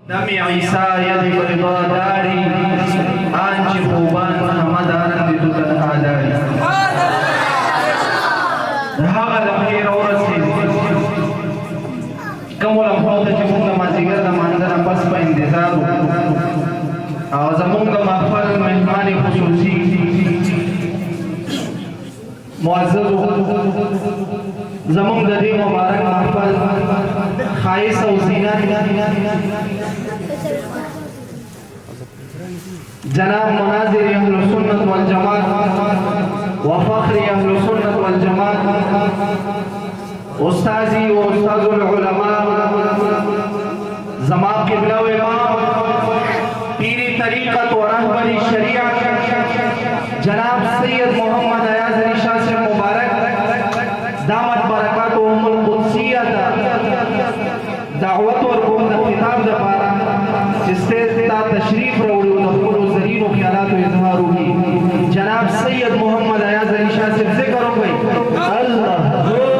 دم عیسی ید بلبا داری آنچه خوبان همه دارند تو تنها داری هغه لمحې راورسېدې کومو لمحو ته چې موږ د مازدیګر د مانځه نه پس په انتظار وکړو او زموږ د محفل مهمان خصوصي معززو زموږ د دې مبارک محفل خایس او زینت جناب مناظر اهل السنت والجماعت وفخر اهل السنت والجماعت استاذی و استاذ العلماء زما قبلہ و امام پیری طریقت و رہبر شریعت جناب سید محمد ایاز علی شاہ سے مبارک دامت برکاتهم القدسیہ دعوت ورکوم د خطاب دپاره چې سټیج ته تشریف راوړي او د خپلو زرینو خیالاتو اظهار وکړي جناب سید محمد ایاز علی شاہ صاحب ذکر وکړي الله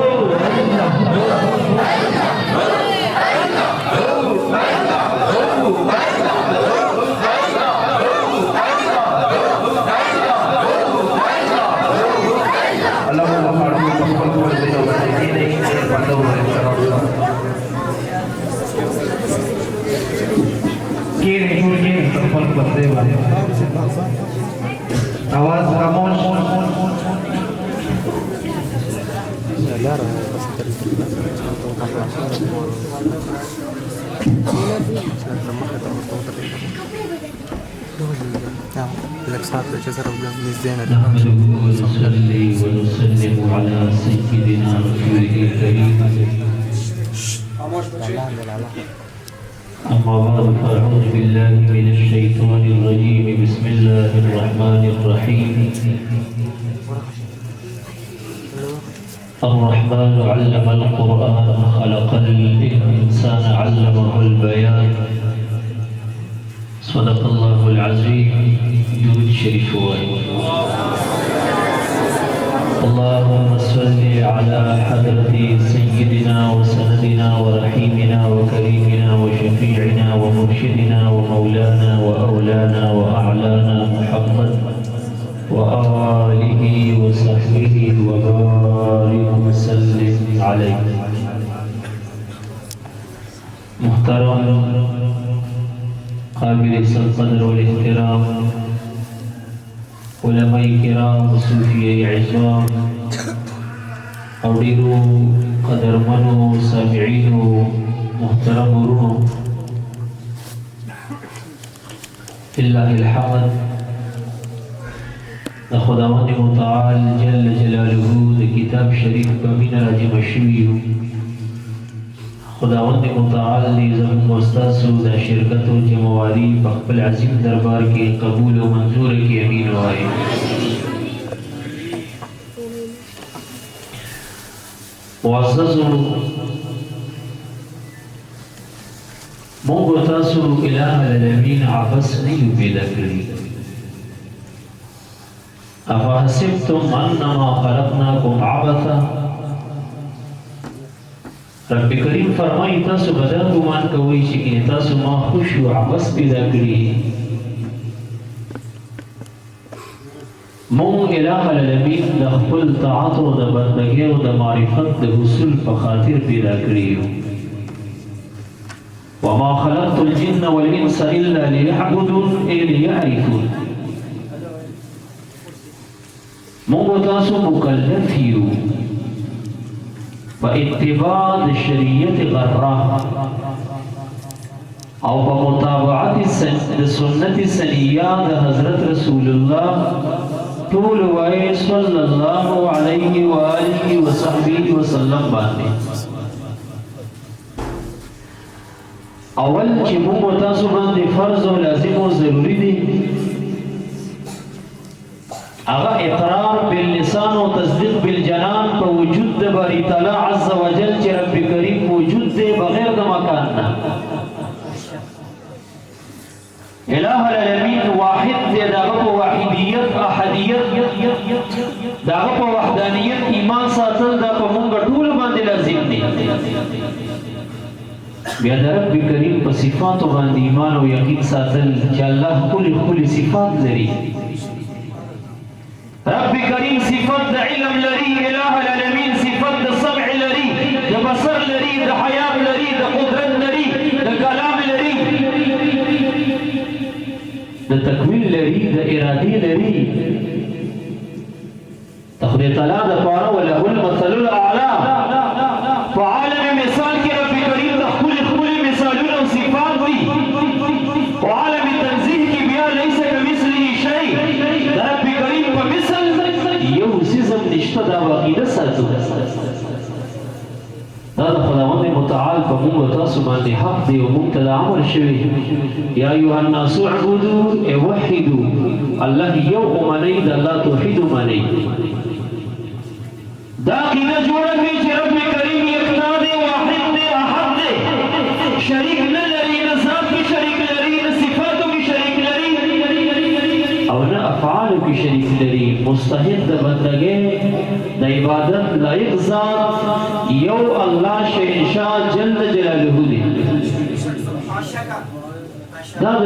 आवाज खामोश نحمده ونصلي ونسلم على سيدنا رسوله الكريم أما بعد فأعوذ بالله من الشيطان الرجيم بسم الله الرحمن الرحيم الرحمن علم القرآن خلق الإنسان علمه البيان صدق الله العظيم جود شريف اللهم صل على حضرة سيدنا وسندنا ورحيمنا وكريمنا وشفيعنا ومرشدنا ومولانا وأولانا وأعلانا محمد وآله وصحبه وبارك وسلم عليه. محترم قابل القدر والاحترام علماء کرام صوفیه عظام او ډیرو قدرمنو سامعینو محترم ورونو لله الحمد د خداوند متعال جل جلاله د کتاب شریف په مینه راجمع شوي یو خداوند متعال دې زموږ ستاسو د شرکت او جمعواري په خپل عظیم دربار کې قبول او منظور کړي امین وایي. معززو موږ تاسو اله العالمین عبس نه یو پیدا کړي افحسبتم انما خلقناکم عبثا رب کریم فرمائی تاسو بدا گمان کوئی چې تاسو ما خوش و عبس پیدا کړی مون الہ العالمین د خپل طاعت او د بندګۍ او د معرفت د حصول په خاطر پیدا کړی وما خلقت الجن والانس الا ليعبدون اي ليعرفون مون تاسو مکلف یو فاتباع الشریعت غرہ او بمتابعت سنت سنیہ حضرت رسول اللہ طول وائے صلی اللہ علیہ وآلہ وصحبہ وسلم باندے اول چی مو تاسو باندے فرض و لازم و ضروری دی اغا اقرار باللسان و تصدیق بالجنان پا وجود دے باری تعالی عز و جل چی رب کریم وجود دے بغیر دا مکاننا الہ العالمین واحد دے داغا پا واحدیت احدیت داغا پا وحدانیت ایمان ساتل دا پا منگا طول باندے لازم دی بیا د رب کریم په صفاتو باندې ایمان او یقین ساتل چې الله ښکلي صفات لري. رب کریم صفت د علم لري، الہ العالمین صفت د سمع لري، د بصر لري، د حیات لري، د قدرت لري، د کلام لري، د تکوین لري، د ارادې لري. د خدای تعالی د پاره وله المثل الاعلى په عالم مثال کې رب کریم د ښکلي مثالونه او صفات دي. په عالم تنزیه کې بیا لیس کمثله شیء، د رب کریم په مثل یو سیزم نشته، دا عقیده ساتو. دا د خداوند متعال په موږ تاسو باندې حق دی او موږ ته د امر شوی یا ایها الناس اعبدوا وحدوا، الله یو ومنئ، د الله توحید ومنئ. دا عقیده جوړه کړئ چې رب کریم یکتا دی، واحد دی، احد دی، شریک نه لري، نه ذات کې شریک لري، نه صفاتو کې شریک لري او نه افعالو کې شریک لري. مستحق د بندګۍ د عبادت لایق ذات یو الله شهنشاه جل جلاله دی. دا د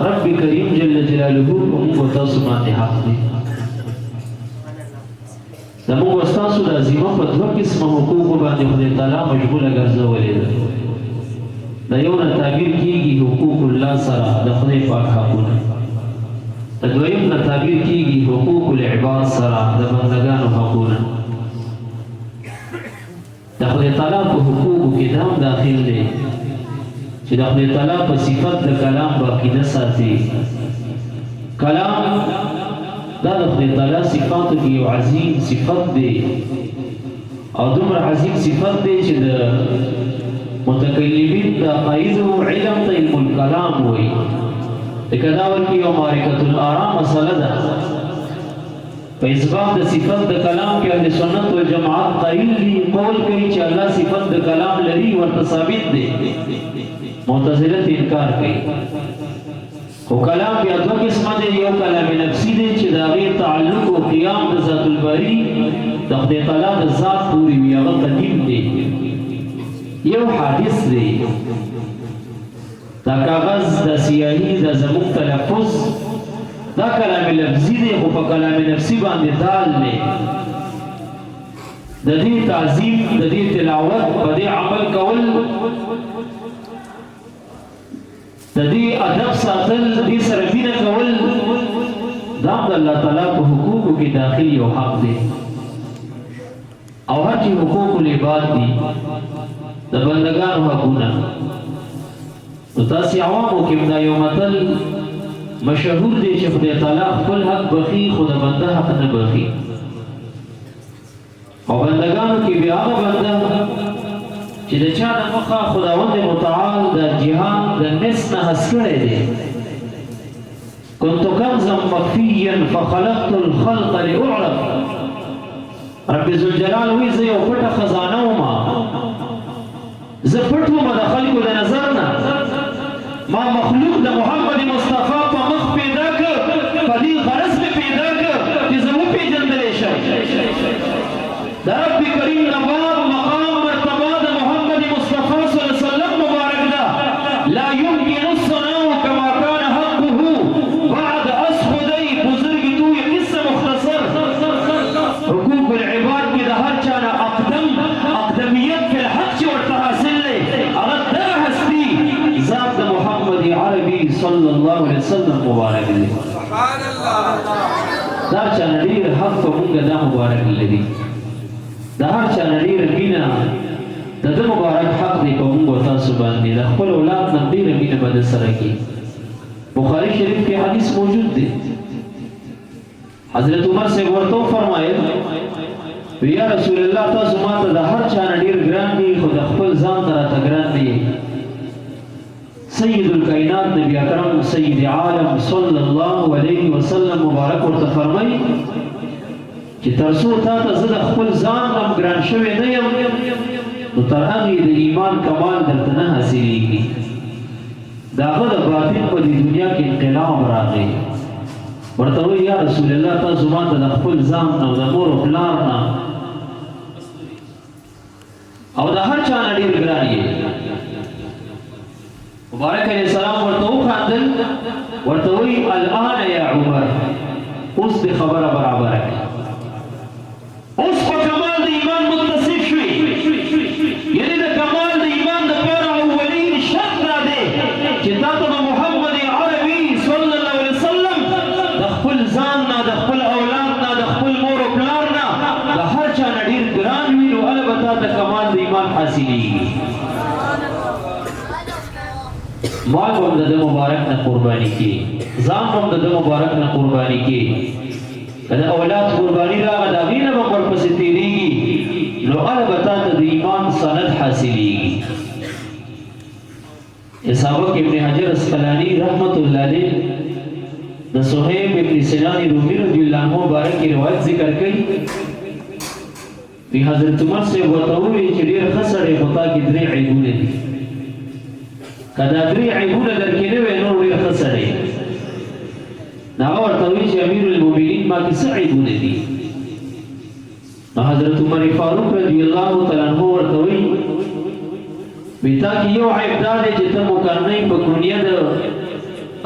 رب کریم جل جلاله په موږ تاسو باندې حق دی. زموږ ستاسو د عظیمه په دوه قسمه حقوقو باندې خدای تعالی مشغوله ګرځولې ده. د یو نه تعبیر کېږي حقوق الله سره د خدای پاک حقونه، د دویم نه تعبیر کېږي حقوق العباد سره د بندګانو حقونه. د خدای تعالی په حقوقو کې دا هم داخل دی چې د خدای تعالی په صفت د کلام باقي نه ساتي. کلام دا د خدای تعالی صفاتو کې یو عظیم صفت دی او دومره عظیم صفت دی چې د متکلمین د عقایدو علم ته علم الکلام وایي. لکه دا ورکې یو معرکة الآراء مسله ده. په اثبات د صفت د کلام کې اهل سنت والجماعت قایل دي، قول کوي چې الله صفت د کلام لري، ورته ثابت دی. معتزله انکار کوي. خو کلام بیا دوه قسمه دی، یو کلام نفسي دی چې د هغې تعلق او قیام د ذات الباري د خدای تعالی د ذات پورې وي، هغه قدیم دی. یو حادث دی، دا کاغذ، دا سیاهي، دا زموږ تلفظ، دا کلام لفظي دی خو په کلام نفسي باندې دال دی. د دې تعظیم، د دې تلاوت، په دې عمل کول، د دې ادب ساتل، د دې سره مینه کول، دا د الله تعالی په حقوقو کې داخل یو حق دی. او هر چې حقوق العباد دي د بندګانو حقونه، نو تاسې عوامو کې دا یو متل مشهور دی چې خدای تعالی خپل حق بخي خو د بنده حق نه بخي. او بندګانو کې بیا هغه بنده چې د چا د مخه خداوند متعال د جهان د نس نه هس کړی دی. كنت كنزا مخفيا فخلقت الخلق لأعرف. رب ذوالجلال وی زه یو پټه خزانه وما، زه پټ وم د خلکو د نظر نه، ما مخلوق د محمد مصطفی په مخ پیدا کړ، په دې غرض مې پیدا کړ چې زه وپېژندلی شم. د رب کریم نه بعد مقام مرتبه د محمد مصطفی صلی الله علیه وسلم مبارک ده. لا يمكن الثناء كما كان حقه بعد اسخدی بزرگ تو یہ قصه مختصر. حقوق العباد کې د هر چا نه اقدمیت فی الحق چې ورته حاصل دی، هغه دغه هستي ذات د محمد عربي صلی الله علیه وسلم مبارک دی. سبحان الله. دا چا نه ډېر حق په موږ دا مبارک لري. د هر چا نه ډېره مینه د ده مبارک حق دی په موږ تاسو باندې. د خپل اولاد نه ډېره مینه به د سره کړي. بخاري شریف کې حدیث موجود دی. حضرت عمر سے ورته فرمایل یا رسول الله تاسو ماته د هر چا نه ډېر ګران دي خو د خپل ځان ته راته ګران دي. سید الکائنات نبی اکرم سید عالم صلی الله علیه وسلم مبارک ورته فرمایي چې تر څو تا ته زه د خپل ځان نه ګران شوی نه یم، نو تر هغې د ایمان کمال درته نه حاصلېږي. د هغه د باطن په دې دنیا کې انقلاب راغی. ورته وایي یا رسول الله تاسو ماته د خپل ځان نه او د مور او پلار نه او د هر چا نه ډېر ګران یې، مبارک علیہ السلام ورته وخاندل ورته وی الان یا عمر اوس د خبره برابره کړه اوس په کمال د ایمان متصف شوي یعنی د کمال د ایمان د پاره اولین شرط دا دی چې تا ته محمد عربي صلی الله علیه وسلم د خپل ځان نه د خپل اولاد نه د خپل مور او پلار نه د هر چا نه ډېر ګران وي نو البته د کمال د ایمان حاصلېږي مال هم د مبارک نه قرباني کی ځان هم د مبارک نه قرباني کی کله اولاد قرباني راغله د هغې نه به ورپسې تېرېږي نو البته د ایمان سند حاصلېږي سابق ابن حجر اسقلاني رحمت الله علیه د صہیب ابن سنان رومي رضی الله عنه مبارک کی روایت ذکر کړي په حضرت عمر سے ورته وویل چې ډېر ښه سړی خو تا کې درې عیبونه دي که دا درې عیبونه در کې نه وی نور ډېر ښه سړی نو هغه ورته وایي چې امیر المؤمنین ما کې څه عیبونه دي نو حضرت عمر فاروق رضی الله تعالی عنہ ورته وایي وی تا کې یو عیب دا دی چې ته مقرنی په کونیه د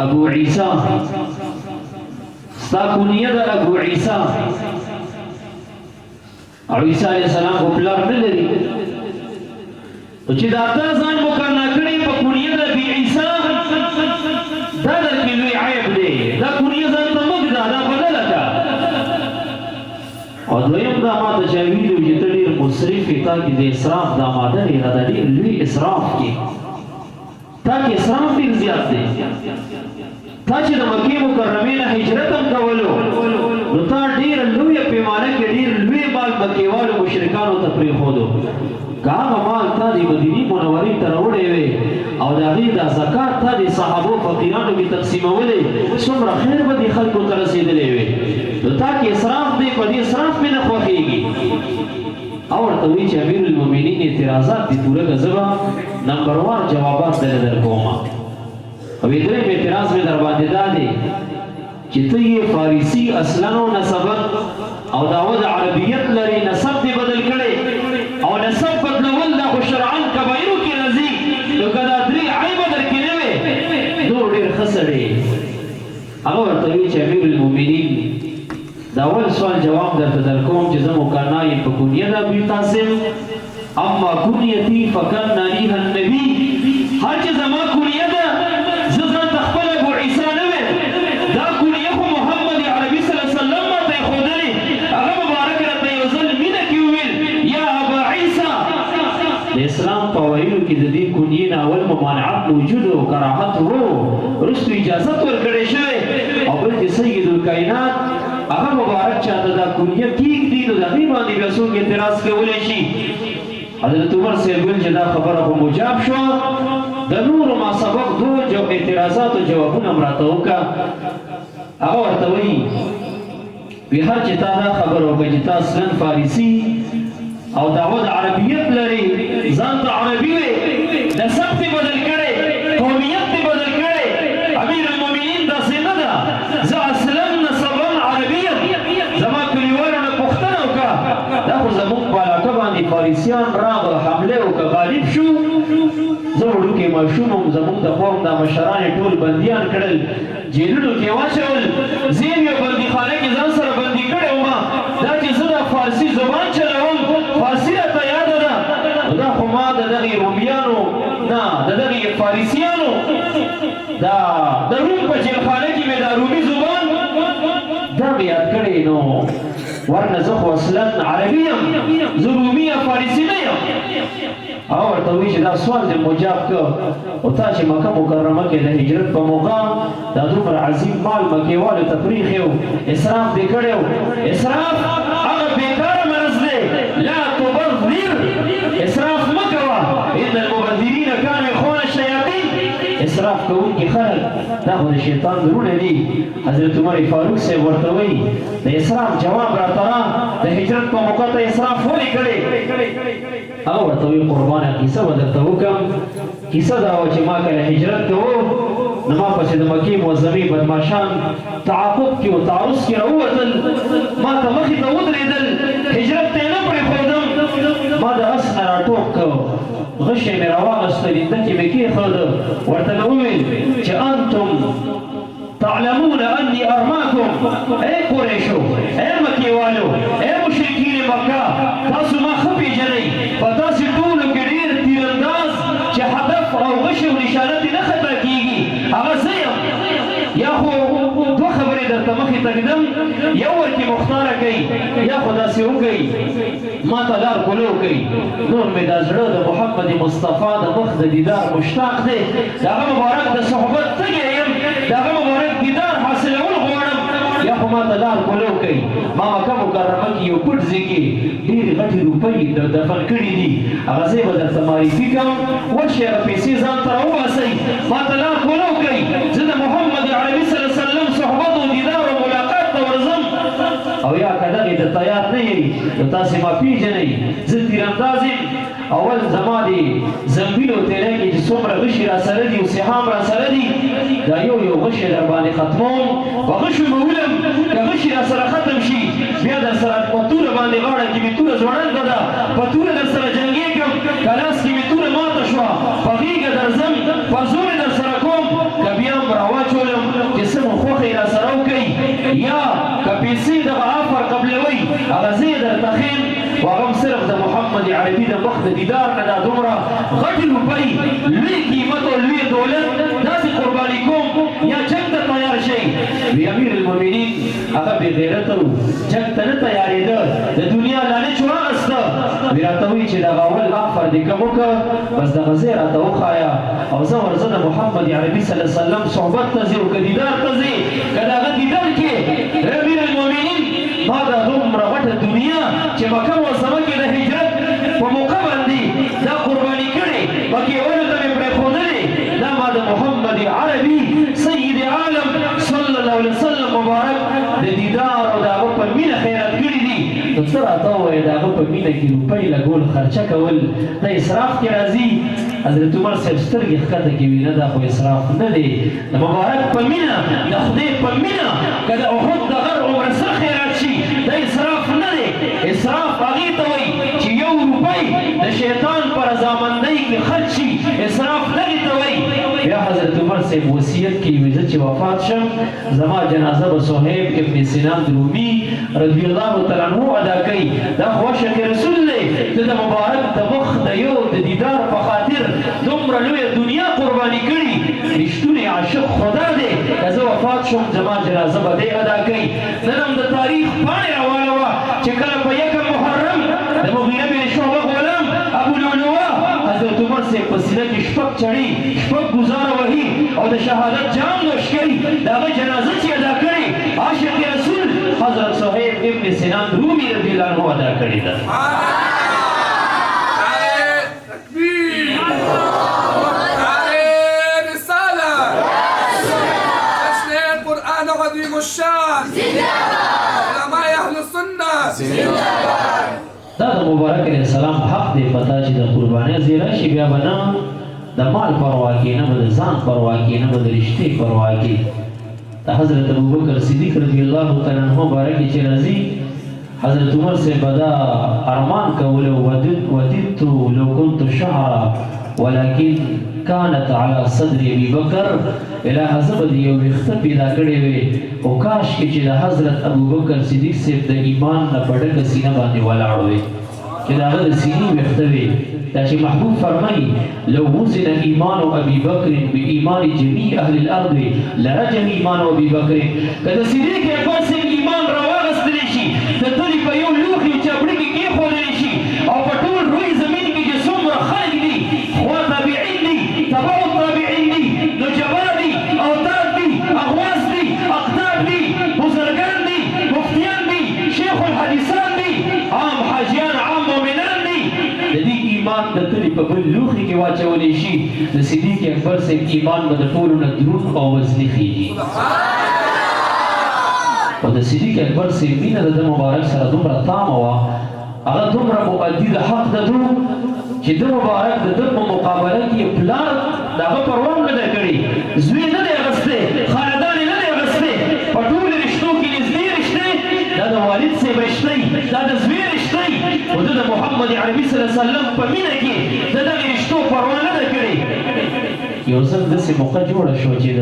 ابو عیسی ستا کونیه د ابو عیسی او عیسی علیه السلام خو پلار نه لري نو چې دا تا ځان مقرنه کړې په کونیه د ابي عیسی دا در کې لوی عیب دی دا کونیه ځان ته مه ږده دا بدله کړه او دویم دا ما ته چا ویلي وو چې ته ډېر مصرف یې تا کې د اسراف دا ماده ډېره ده ډېر لوی اسراف کې تا کې اسراف ډېر زیات دی تا چې د مکې مکرمې نه هجرت هم کولو نو تا ډېره لویه پیمانه کې ډېر لوی مال مکېوالو مشرکانو ته پرېښودو که هغه مال تا د مدینې منورې ته راوړی وې او د هغې دا زکات تا د صحابو فقیرانو کې تقسیمولی څومره خیر به دې خلکو ته رسېدلی وې نو تا کې اسراف دی په دې اسراف مې نه خوښېږي او ورته وایي چې امیر المؤمنین اعتراضات دي پوره که زه به نمبر وان جوابات دله در کومه او درېیم اعتراض مې در باندې دا دی چې ته یې فارسي اصلاً او نسبت او دعوه د عربیت لري نسب دې بدل کړی او نسب بدلول دا خو شرعاً کبایرو کې راځي نو که دا درې عیبه در کې نه وې نور ډېر ښه سړی هغه ورته وایي چې امیر المؤمنین دا اول سوال جواب درته درکوم چې زه مقرنا یم په کونیه د ابي قاسم اما کونیتي فکرنا لیها النبي هر چې زما کونیه ده زه ځان ته خپل ابو عیسی نه ویم دا کونیه خو محمد عربي صلی الله علیه وسلم ماته یې ښودلې هغه مبارک راته یو ځل مینه کې وویل یا ابا عیسی د اسلام په ویلو کې د دې کونیې نه اول ممانعت موجود و کراهت و وروستو اجازت ورکړی شوی او بل چې سید الکائنات هغه مبارک چاته دا کونیه کېږدي نو د هغې باندې بیا څوک اعتراض کولی شي حضرت عمر صاحب ویل چې دا خبره خو مجاب شوه د نورو ما سبق دو اعتراضاتو جوابونه هم راته وکړه هغه ورته وایي وی هر چې تا دا خبره وکړه چې تا اصلاً فارسي او دعوه د عربیت لري ځان ته عربي وې نسب دې بدل کړی قومیت دې بدل کړی امیر المؤمنین داسې نه ده زه اصلاً نسباً عربي یم زما کلیوالو نه پوښتنه وکړه دا خو زموږ په علاقه باندې فارسیان راغله حمله وکړه غالب شو زه وړوکی ماشوم وم زموږ د خوا هم دا مشران یې ټول بندیان کړل جیلونو کې واچول زه یې یو بندیخانه کې ځان سره بندي کړی وم دا چې زه د فارسي زبان چلوم فارسي راته یاده ده دا خو ما د دغې رومیانو نه د دغې فارسیانو دا د روم په جیلخانه کې مې دا رومي زبان دا مې یاد کړی نو ورنه زه خو اصلاً عربي یم زه رومي یا فارسي نه یم هغه ورته وایي چې دا سوال دې مجاب که او تا چې مکه مکرمه کې د هجرت په موقع دا دومره عظیم مال مکېوالو ته پرېښی و اسراف دې کړی و اسراف هغه بېکاره مرض دی لا تبذر اسراف مه کوه ان المبذرین کانوا اخوان الشیاطین اسراف کوونکي خلک دا خو د شیطان زړونه دي حضرت عمر فاروق صاحب ورته وایي د اسراف جواب راته را د هجرت په موقع ته اسراف ولې کړی هغه ورته وایي قربانه کیسه به درته وکړم کیسه دا وه چې ما کله هجرت کوو نو ما پسې د مکې معظمې بدماشان تعاقب کې و تعرض کې راووتل ما ته مخې ته ودرېدل هجرت ته یې نه پرېښودم ما د اس نه راټوک کړ غشې مې راواغسته لینده کې مې کېښود ورته مې وویل چې انتم تعلمون انی ارماکم ای قریشو ای مکیوالو ای مشرکین مکه تاسو ما ښه پېژنئ په تاسې ټولو کې ډېر تیرانداز چې هدف او غشې او نشانت یې نه خطا کېږي هغه زه یم یا خو دوه خبرې درته مخې ته ږدم یو ورکې مختاره کوي یا خو داسې وکئ ما ته لار کولو کوي نور مې دا زړه د محمد مصطفی د مخ د دیدار مشتاق دی د هغه مبارک د صحبت تږی یم د هغه مبارک دیدار حاصلول غواړم یا خو ما ته لار کولو کوي ما مکه مکرمه کې یو پټ ځای کې ډېرې غټې روپۍ دفن کړي دي هغه ځای به درته معرفي کوم ورشئ هغه پیسې ځان ته راوباسئ ما ته لار کولو کوي زه د محمد عربي صلی الله علیه وسلم صحبت او دیدار او ملاقات ته ورځم او یا که دغې ته تیار نه یې نو تاسې ما پېژنئ زه تیرانداز یم اول زما د زنبیل او تیلی کې چې څومره غشي را سره دي او سهام را سره دي دا یو یو غشي در باندې ختموم په غشو به ولم که غشي را سره ختم شي بیا در سره په توره باندې غاړه کې مې توره ځوړنده ده په توره در سره جنګېږم که لاس کې مې توره ماته شوه په غېږه درځم په زور یې در سره کوم که بیا هم راواچولم چې څه مو خوښې را سره وکئ یا که پیسې دغه آفر قبلوئ هغه زه یې درته ښیم و هغه هم صرف د محمد عربي د مخ د دیدار نه دا دومره غټې روپۍ لوی قیمت او لوی دولت داسې قرباني کوم یا جنګ ته تیار شئ وی امیر المؤمنین هغه بې غیرته و جنګ ته نه تیارېده د دنیا لالچ واغسته وی راته وایي چې دغه اول آفر دې کوم وکړه بس دغه ځای راته وښایه او زه ورځه د محمد عربي صلی الله علیه وسلم صحبت ته ځې او که دیدار ته ځې که د هغه دیدار کې امیر المؤمنین ما دا دومره غټه دنیا چې مکه معظمه کې د هجرت په موقع باندې دا قرباني کړې مکېوالو ته مې پرېښودلې دا ما د محمد عربي سید عالم صلی الله علیه وسلم مبارک د دیدار او د هغه په مینه خیرات کړي دي نو څه راته ووایه د هغه په مینه کې روپۍ لګول خرچه کول دا اسراف کې راځي حضرت عمر صاحب سترګې ښکته کوي نه دا خو اسراف نه دی د مبارک په مینه د خدای په مینه که د احد د غر عمره سره خیرات شي دا اسراف نه دی اسراف هغې ته وایي چې یو روپۍ د شیطان په رضامندۍ کې خرڅ شي اسراف دغې ته وایي بیا حضرت عمر صاحب وصیت کوي وایي زه چې وفات شم زما جنازه به صهیب ابن سنان رومي رضی الله تعالی عنه ادا کوي دا خو عاشق رسول دی د مبارک د مخ د یو د دیدار په خاطر دومره لویه دنیا قرباني کړي رښتونی عاشق خدا دی که زه وفات شم زما جنازه به دی ادا کوي نن هم د تاریخ پاڼې راواړوه چې کله په یکم محرم د مغیره بن شعبه غلام ابو لؤلؤه حضرت عمر صاحب په سینه کې شپږ چړي شپږ ګزاره وهي او د شهادت جام نوش کوي د هغه جنازه چې ادا کړې عاشق رسول حضرت صهیب ابن سنان رومي رضی الله عنه ادا کړې ده عظيم الشان علماء اهل السنه دا د مبارک علیه السلام حق دی پتا چې د قربانۍ ځای راشي بیا به نه د مال پروا کوي نه به د ځان پروا کوي نه به د رشتې پروا کوي د حضرت ابوبکر صدیق رضی الله تعالی عنه مبارک چې راځي حضرت عمر صاحب دا ارمان کوله وددت لو كنت شعرا ولكن كانت على صدر ابي بکر الہ زبد یو وخته پیدا کړی وي او کاش کې چې د حضرت ابوبکر صدیق صاحب د ایمان نه پډک سینه باندې ولاړ وي چې دا د سینې وخته وي دا چې محبوب فرمایي لو وزن ایمان ابي بکر بإيمان جميع اهل الارض لرجم ایمان ابي بکر کله صدیق اکبر صاحب ایمان راوغستل شي د تلې په یو لوخي چپړي کې کېښودل شي او په ټول روی زمین کې چې څومره خلک دي خوا تابعین دي تبع التابعین دي نجبا دي اوتاد دي اغواس دي اقطاب دي بزرگان دي مفتیان دي شیخ الحدیثان دي عام حاجیان عام مؤمنان دي د دې ایمان د تلې په بل لوخي کې واچولی شي د صدیق اکبر صاحب ایمان به د ټولو نه دروند او وزني خیږي او د صدیق اکبر صاحب مینه د مبارک سره دومره تامه وه هغه دومره مؤدي د حق د دو چې د مبارک د ده په مقابله کې پلار د هغه پروا هم نه ده کړې زوی نه دی اخیستی خاندان یې نه دی اخیستی په ټولو رشتو کې نږدې رشتې دا د والد صاحب رشتې دا د زوی رشتې خو ده د محمد عربي وسلم په مینه کې د دغې رشتو پروا نه ده کړې. یو ځل داسې موقع جوړه شوه چې د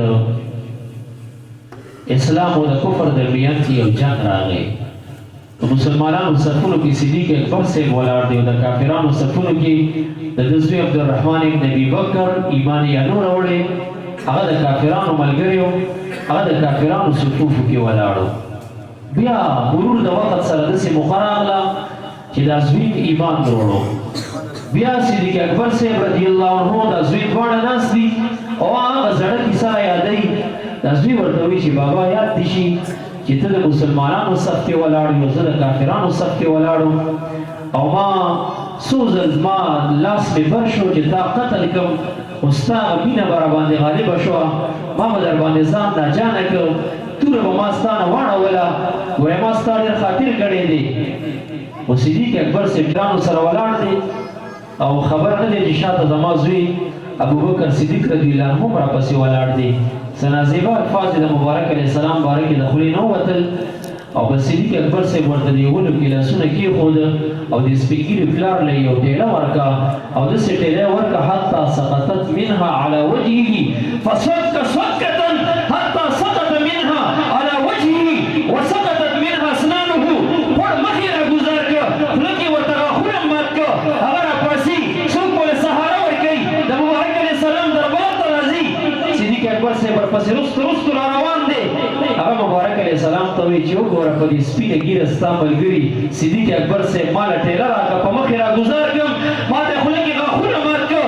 اسلام او د کفر درمیان کې یو جنګ راغی. په مسلمانانو صفونو کې صدیق اکبر صاحب ولاړ دی او د کافرانو صفونو کې د ده زوی عبدالرحمن ابن ابي بکر ایمان یانو راوړی، هغه د کافرانو ملګری و، هغه د کافرانو صفوفو کې ولاړ و. بیا مرور د وخت سره داسې موقع راغله چې دا زوی ایمان وروړو. بیا صدیق اکبر صاحب رضی الله عنه دا زوی دواړه ناست دي او هغه زړه کیسه رایادوي. دا زوی ورته وایي چې بابا یاد دي شي چې ته د مسلمانانو صف کې ولاړ یې او زه د کافرانو صف کې ولاړم او ما څو ځل ما لاس مې بر شو چې تا قتل کړم خو ستا هغه مینه به راباندې غالبه شوه، ما به در باندې ځان ناجانه کړ، توره به ما ستا نه واړوله، وایي ما ستا ډېر خاطر کړی دی. خو صدیق اکبر صاحب ګرانو سره ولاړ دی او خبر نه دی چې شاته زما زوی ابوبکر صدیق رضی الله عنه هم راپسې ولاړ دی. سنازیبه الفاظ د مبارک علیه السلام باره کې د خولې نه ووتل او په صدیق اکبر صاحب ورته د یولو کې لاسونه کېښوده او د سپین پلار له یو ټېله ورکړه او داسې ټېله ورکړه حتی سقطت منها على وجهه فصك صكة حتى سقط منها على وجهه وسقطت منها اسنانه. پړ مخې راګوزار کړه، خوله کې ورته غاښونه مات کړه، هغه راپاڅي، څوک ورله سهاره ورکوي، د مبارک علیه السلام دربار ته راځي. صدیق اکبر صاحب ورپسې رستو رستو را روان دی. هغه مبارک علیه السلام ته وایي چې وګوره په دې سپینه ږیره ستا ملګري صدیق اکبر صاحب ما له ټېله راکړه، په مخې راګوزار کړم، ما ته خوله کې غاښونه مات کړه.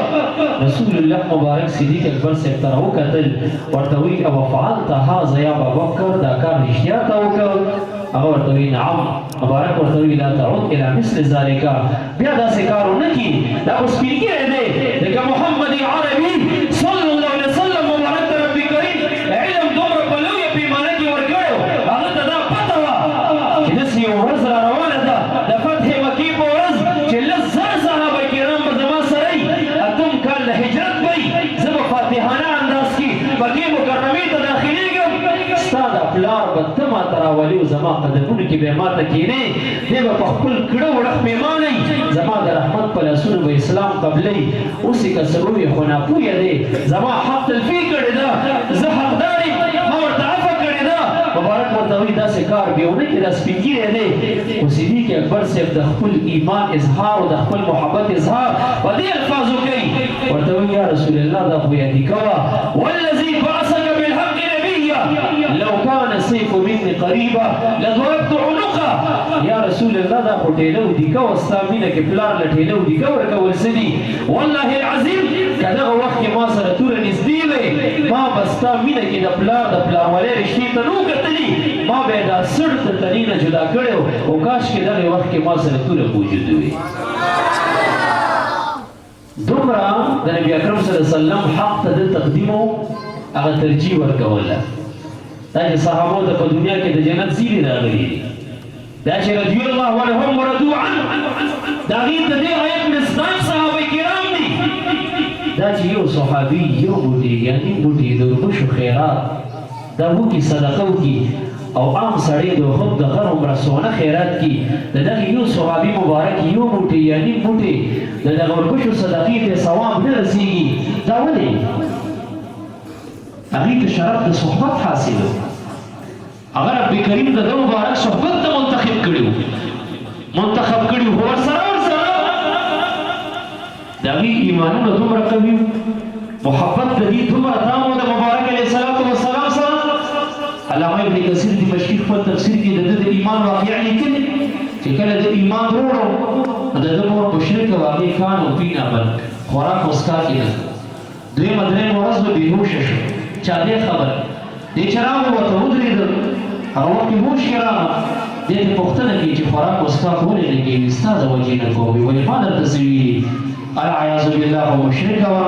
رسول الله مبارک صدیق اکبر صاحب ته راوکتل، ورته وایي اوفعلت هذا یا ابابکر، دا کار رښتیا ته وکړ؟ هغه ورته وایي نعم. مبارک ورته وایي لا تعود الى مثل ذلك، بیا داسې کار ونه کړي، دا خو سپین ږیری دی لکه محمد عربي صلی الله علیه وسلم مبارک ته رب کریم علم دومره په لویه پیمانه کې ورکړی و، هغه ته دا پته وه چې داسې یوه ورځ را روانه ده د فتح مکې په ورځ چې لس زره صحابه کرام به زما سره وي، اتم کال د هجرت به وي، زه به فاتحانه انداز کې مکې مکرمې ته داخلېږم، ستا دا پلار به ته ماته راولي او زما قدمونو کې به یې ماته کښېنې، دی به په خپل کړه وړه مېمانه وي، زما د رحمت په لاسونو به اسلام قبلوي. اوس یې که څه ووایي خو ناپویه دی، زما حق تلفي کړې ده، زه حقدار یم، ما ورته عفه کړې ده. مبارک ورته وایي داسې کار بیا ونه کړي، دا سپین ږیری دی. خو صدیق اکبر صاحب د خپل ایمان اظهار او د خپل محبت اظهار په دې الفاظو کوي، ورته وایي یا رسول الله دا خو یادي کوه والذي بعثك بالحق نبیا لو كان السيف مني قريبا لضربت عنقه. یا رسول الله دا خو ټېله ودي کوه، ستا مینه کې پلار له ټېله ودي کوه ورکول څه دي؟ والله العظیم که دغه وخت کې ما سره توره نږدې وی، ما به ستا مینه کې د پلار د پلارولۍ رشتې ته نو کتلي، ما به یې دا سړ د تنې نه جدا کړی و، او کاشکې دغې وخت کې ما سره توره موجود وي. دومره د نبي اکرم صلی الله علیه وسلم حق ته د تقدیم او هغه ترجیح ورکوله. دا چې صحابو ته په دنیا کې د جنت زیري راغلي دي، دا چې رضي الله عنهم ورضوا عنه، د هغې د دې آیت مصداق صحابه کرام دي. دا چې یو صحابي یو بوټي یا نیم بوټي د وربشو خیرات دا وکړي، صدقه وکړي، او عام سړی د خود د غر عمره سونه خیرات کړي، د دغې یو صحابي مبارک یو بوټي یا نیم بوټي د دغه وربشو صدقې ته ثواب نه رسېږي. دا ولې؟ هغې ته شرف د صحبت حاصل و، هغه رب کریم د ده مبارک صحبت ته منتخب کړي و، ورسره د هغې ایمانونه دومره قوي و، محبت د دې دومره تام و د مبارک علیه السلام سره. علامه ابن کثیر دمشقي خپل تفسیر کې د ده د ایمان واقعه لیکلي چې کله د ایمان وروړو د ده مور مشرکه وه، هغې کان او پینا بند خوراک او څښاک یې نه، دویمه درېیمه ورځ به بېهوشه شو. چا دې خبر دې چې راغلو ورته ودرېده، هغه وخت کې هوش کې راغله، دې ته پوښتنه کوي چې خوراک او څښاک ولې نه کوي؟ ستا د وجې نه کوم، ولې ما درته څه ویلي؟ العیاذ بالله خو مشرکه وه،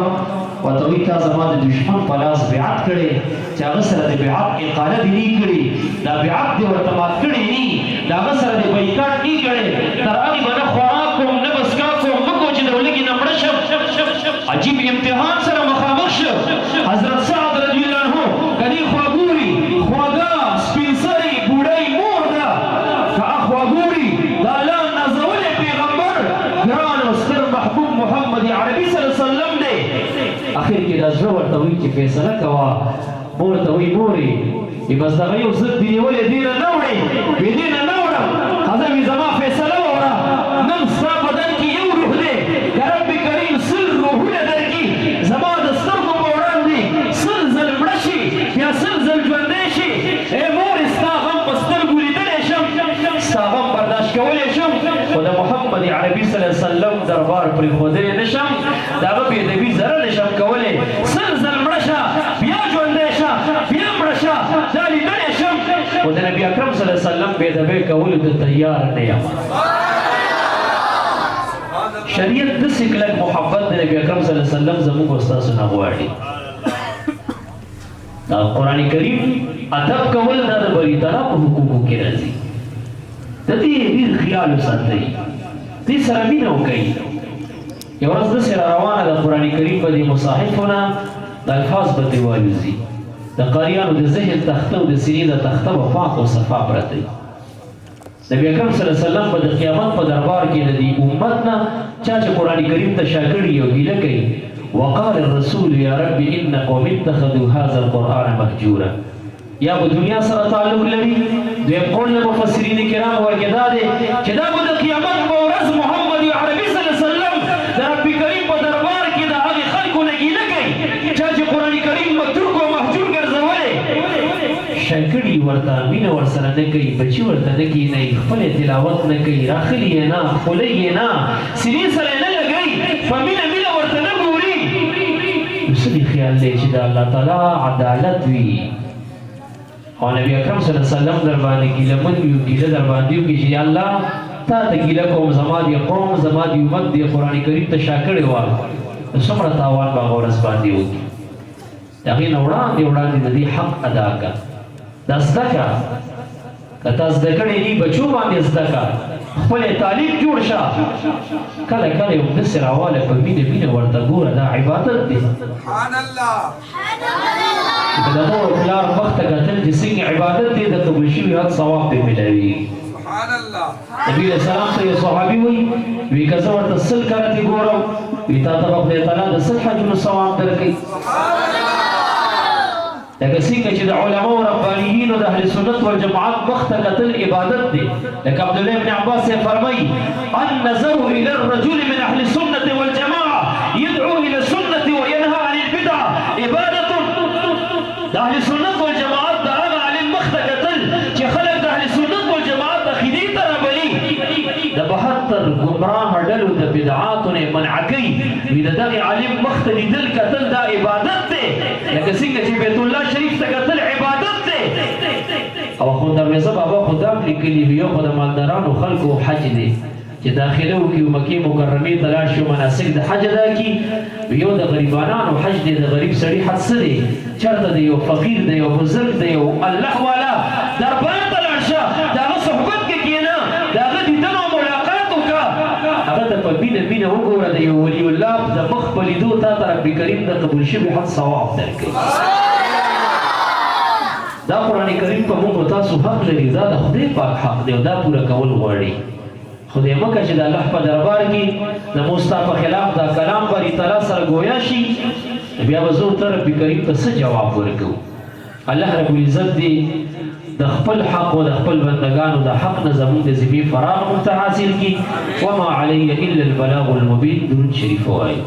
ورته وایي تا زما د دشمن په لاس بیعت کړی چې هغه سره د بیعت اقاله دې نه کړې، دا بیعت دې ورته مات کړی نه، د هغه سره دې بایکاټ نه کړی، تر هغې به نه خوراک کوم نه به څښاک کوم، مه کوم چې د ولږې نه مړه شم. عجیب امتحان سره مخامخ شو. حضرت سعد رضی الله عنه که دې خواګوري خواږه سپین سرې بوډۍ مور ده، که خواګوري د الله نازولی پیغمبر ګران او ستر فیصله کوه مور ته وایي مورې وي بس دغه یو ضد دې نیولې دې نه نه وړې وي دې نه نه وړم ښځه وي زما فیصله ووړه نن ستا بدن کې یو روح دی که رب کریم سل روحونه درکړي زما د سترګو په وړاندې سل ځل مړه شي بیا سل ځل ژوندی شي ای مورې ستا غم په سترګو لیدلی شم ستا غم برداشت کولی شم خو د محمد عربي صلی الله علیه وسلم دربار پرېښودلی نه شم د هغه بېادبي ذره نه شم کولی سل ځل مړه شه بیا ژوندی شه بیا مړه شه دا لیدلی شم خو د نبي اکرم صلی الله علیه وسلم بېادبۍ کولو ته تیار نه یم شریعت داسې کلک محبت د نبي اکرم صلی الله علیه وسلم زموږ او ستاسو نه غواړي دا قرآن کریم ادب کول دا د بری تعالی په حقوقو کې راځي د دې ډېر خیال وساتئ دې سره مینه وکړئ یو ورځ داسې را روانه ده قرآن کریم په دې مصاحفونه د الفاظ به ترې والوځي د قاریانو د ذهن تخته او د سینې د تخته به پاک او صفا پرته وي نبی اکرم صلی الله علیه وسلم به د قیامت په دربار کې د دې امت نه چا چې قرآن کریم ته شا کړي او ګیله کوي وقال الرسول یا رب ان قوم اتخذوا هذا القرآن مهجورا یا به دنیا سره تعلق لري دویم قول د مفسرین کرام ورکې دا دی چې دا به د قیامت په ورځ محمد عربي صلی الله علیه وسلم د رب کریم په دربار کې د هغې خلکو نه ګیله کوي چا چې قرآن کریم متروک او مهجور ګرځولی شکړي ورته مینه ورسره نه کوي بچي ورته نه کښېنوي خپلې تلاوت نه کوي راخلي یې نه خولۍ یې نه سینې سره یې نه لګوي په مینه مینه ورته نه ګوري څه دې خیال دی چې د الله تعالی عدالت وي او نبی اکرم صلی الله علیه وسلم در باندې ګیلهمن وي او ګیله در باندې وکړي چې یا الله تا ته ګیله کوم زما دې قوم زما دې امت دې قرآن کریم ته شا کړې وه نو څومره تاوان به هغه ورځ باندې وکړي د هغې نه وړاندې د دې حق ادا کړه دا زده کړه که تا زده کړې دي بچو باندې زده کړه خپلې تعلیم جوړ شه کله کله یو داسې راواله په مینه مینه ورته ګوره دا عبادت دی سبحان الله که د مور پلار مخ ته کتل چې څنګه عبادت دی د قبول شوي هر ثواب پرې ملوي سبحان الله نبي علیه السلام ته یو صحابي وایي وی که زه ورته سل کرتې ګورم وی تا ته به خدای تعالی د سل حجونو ثواب درکوي لکه څنګه چې د علماو ربانیینو د اهل سنت والجماعت مخ ته کتل عبادت دی لکه عبدالله بن عباس یې فرمایي النظر الى الرجل من اهل السنة والجماعة يدعو الى السنة وينهى عن البدعة عبادة د اهل سنت والجماعت د هغه عالم مخ ته کتل چې خلک د اهل سنت والجماعت عقیدې ته رابلي د 72 ګمراه ډلو د بدعاتو نه منع کوي وي د دغه عالم مخ ته لیدل کتل دا عبادت دی لکه څنګه چې بیت الله شریف ته کتل عبادت دی او خو درویزه بابا خدا لیکلي وي یو خو د مالدارانو خلکو حج دی چې داخله وکړي او مکې مکرمې ته لاړ شي مناسک د حج ادا کړي یو د غریبانو حج دی د غریب سړي حج څه دی چېرته دی یو فقیر دی یو بزرګ دی یو الله والا دربار ته لاړ شه د هغه صحبت کې کښېنه د هغه دیدن او ملاقات وکړه هغه ته په مینه مینه وګوره د یو ولي الله د مخ په لیدو تا ته رب کریم د قبول شوي حج ثواب درکوي دا قرآن کریم په موږ تاسو حق لري دا د خدای پاک حق دی او دا پوره کول غواړي خدای مکه چې د الله په دربار کې د موستا په خلاف دا کلام بری تعالی سره گویا شي بیا به زه ورته رب کریم ته څه جواب ورکوو الله رب العزت دې د خپل حق او د خپل بندگانو د حق نه زموږ د ذمې فراغ موږ ته حاصل کړي وما علی الا البلاغ المبین درود شریف ووایئ